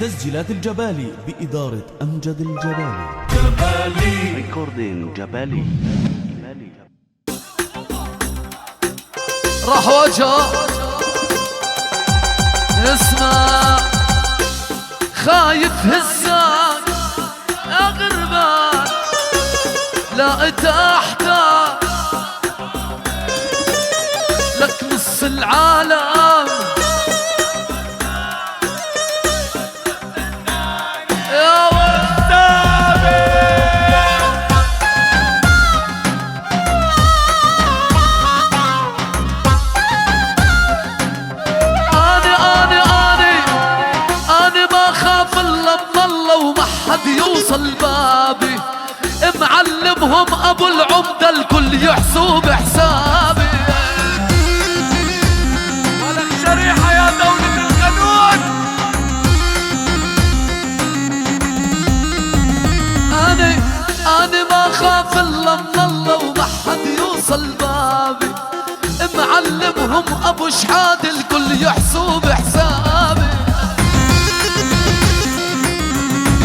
تسجيلات الجبالي بإدارة أمجد الجبالي. ريكوردين جبالي. راح وجه اسمع خايف هزاك يا غربان، لا تحتاج لك نص العالم يا ولدي. أنا ما خاف إلا من الله وما حد يوصل بابي، معلمهم أبو العمدة الكل يحسوا بحسابي. ولك شريحة يا دولة القانون. أنا ما خاف إلا من الله وما حد يوصل بابي، معلمهم أبو شحاد الكل يحسوا بحسابي.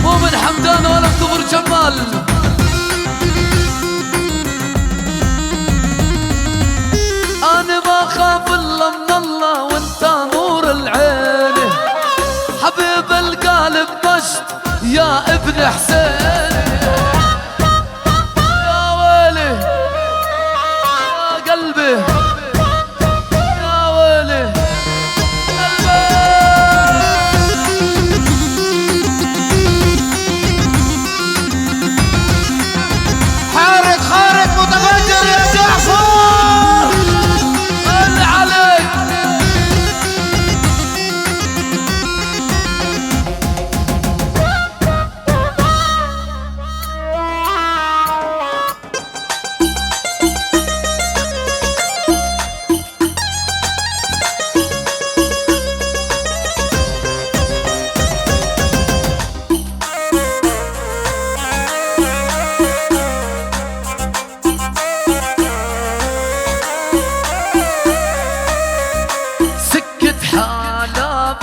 مو من حمدان ولا كبر جمال، أنا ما خاف إلا من الله وانت نور العين، حبيب القلب مجد يا ابن حسين. يا ويلي يا قلبي يا ويلي حارق خارق متفجر يا جعفر. اللي عليك سكت حالب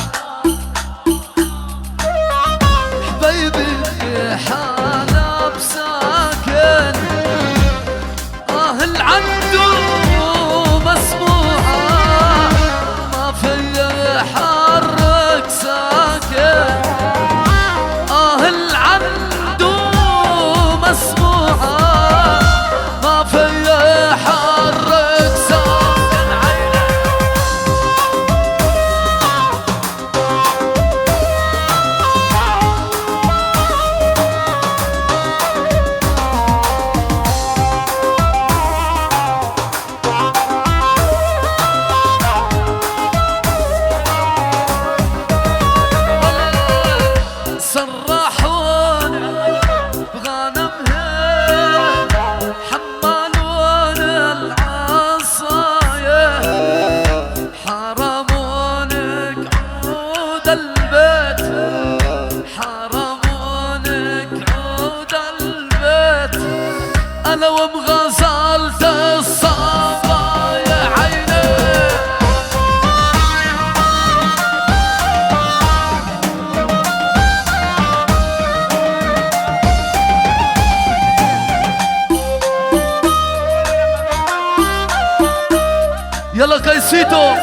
حبيبي حالب ساكن، العنده مسموعة ما في يحرك ساكن، العنده مسموعة ما في يحرك ساكن. سرحون بغنمهم حملون العصاية، حرمونك عود البيت، حرمونك عود البيت. أنا ومغزلت الصبا يا عيني. يلا قيسيتو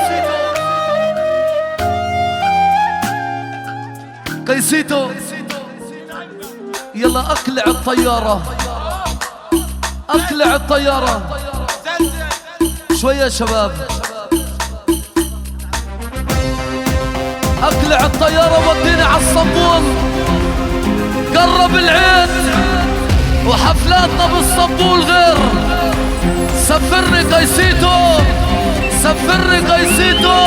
قيسيتو، يلا اقلع الطيارة اقلع الطيارة شوية يا شباب. اقلع الطيارة وديني على الصبول، قرب العيد وحفلاتنا بالصبول غير. سفرني قيسيتو سفرني قيسيتو.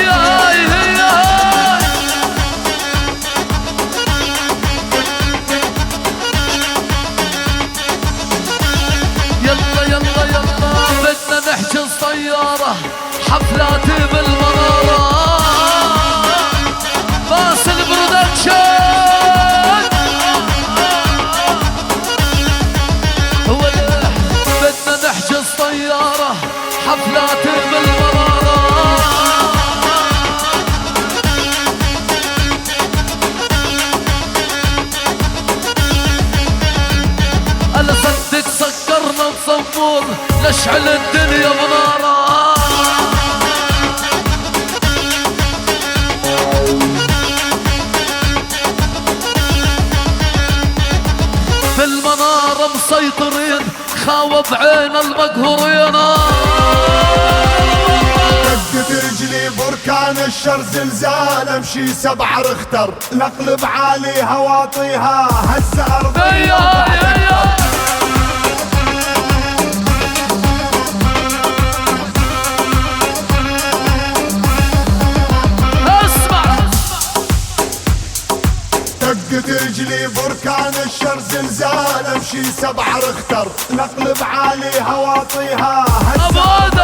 يلا يلا يلا بدنا نحجز طيارة حفلاتي بالمنارة باسل برودكشن بدنا نحجز طيارة حفلاتي بالمنارة أنا صدق سكرنا نصور نشعل الدنيا منارة في المنارة مسيطرين خاوة بعين المقهورين دقت رجلي بركان الشر زلزال امشي 7 رختر الاقلب عالي هواطيها هسه ارضي دقت رجلي بركان الشر زلزال امشي 7 رختر الاقلب عالي هواطيها أبود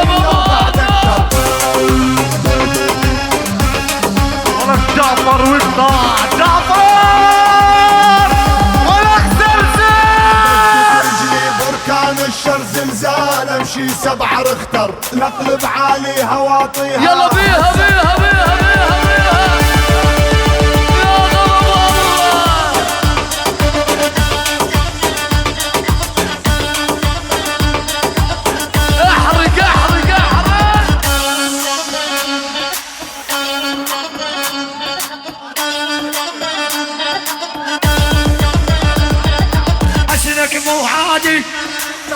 جعفر والطاع جعفر ولك زلزال رجلي بركان الشر زلزال امشي 7 رختر الاقلب عالي هواطيها يلا بيها بيها بيها بيها بيها يا غرب الله احرق احرق احرق عشانك مو عادي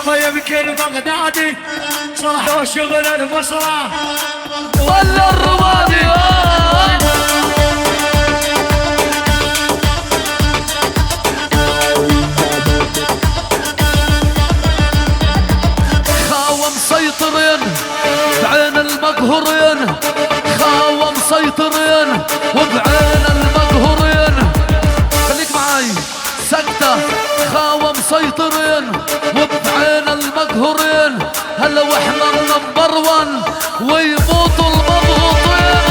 طيب كل بغدادي صلاح وشغل البصرة ولا الرمادي خاوة مسيطرين بعين المقهورين خاوة مسيطرين وبعين المقهورين خليك معاي سكتة خاوة مسيطرين وبعين المقهورين هلا واحنا النمبر 1 ويموتوا المضغوطين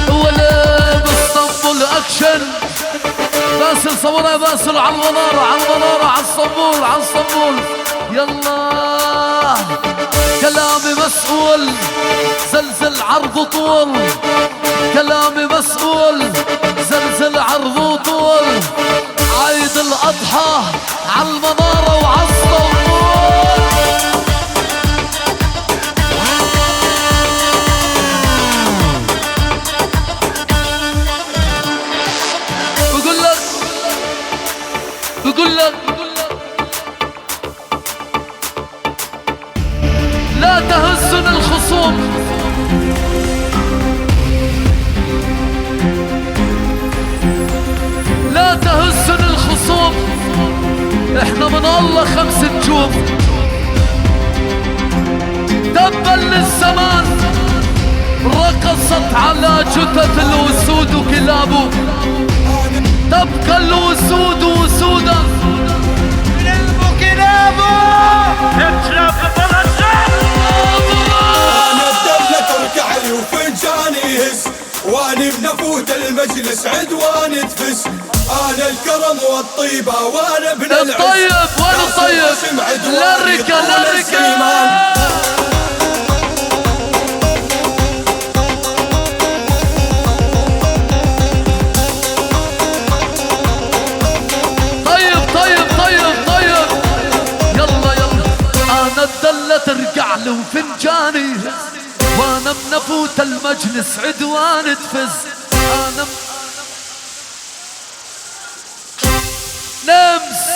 ولا باسطنبول اكشن باسل صورها باسل على المنارة على المنارة على اسطنبول على اسطنبول يلا كلامي مسؤول زلزل عرض طول كلامي مسؤول زلزل عرض طول عيد الأضحى على المنارة وعلى اسطنبول بقول لك لا تهزن الخصوم لا تهزن الخصوم احنا من الله 5 نجوم تبا للزمان رقصت على جثث الأسود وكلابه تبقى الأسود وسودا كلابه اكلب انا الدولة تركع لي وفنجاني يهز واني بنفوت المجلس عدوان تفز انا الكرم والطيبة وانا ابن العز الطيب وانا الطيب لا الرجال لا الرجال الدلة ترجع له وفنجاني وانا بنفوت المجلس عدوان تفز انا نمس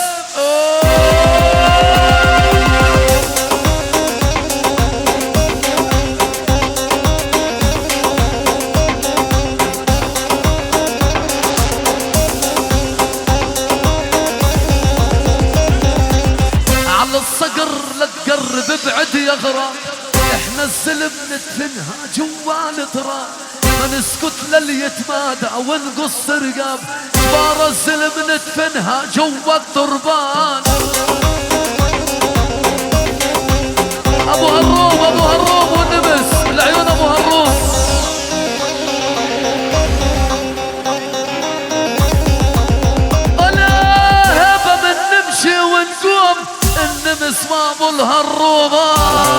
على الصقر لا تقرب ابعد يا غرام احنا الزلم ندفنها جوا التراب ما نسكت للي يتمادى ونقص رقاب كبار الزلم ندفنها جوا التربان ابو هروب ابو هروب والنمس العيون ابو هروب انا هبه من نمشي ونقوم النمس ما ابو الهروبان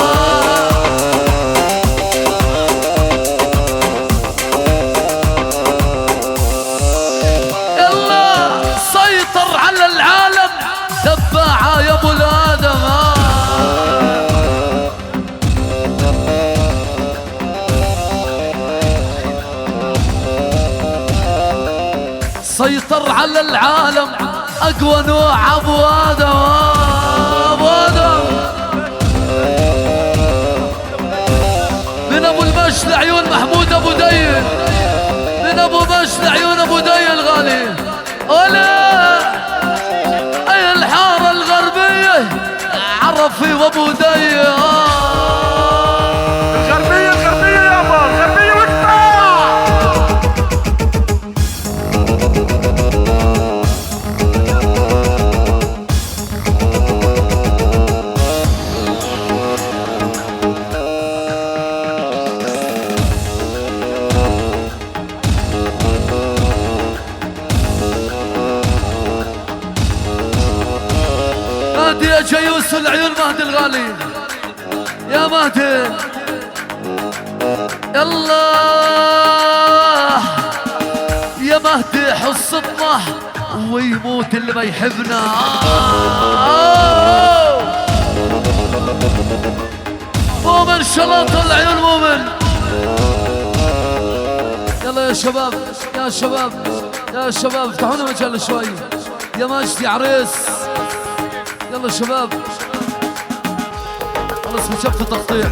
على العالم دباعة يا ابو الادم سيطر على العالم اقوى نوع ابو ادم ابو ادم من ابو المجد عيون محمود ابو ديل من ابو مجد عيون ابو ديل غالي ولا الحارة الغربية عرفي وابو ديا الغربية الغربية يابا الغربية واقطع مهدي يا جيوس العيون مهدي الغالي يا مهدي يلا يا مهدي حصتنا ويموت اللي ما يحبنا مؤمن شلاط العيون مؤمن يلا يا شباب يا شباب يا شباب افتحونا مجال شوي يا مجد يا عريس يلا شباب خلص بشوف تقطيع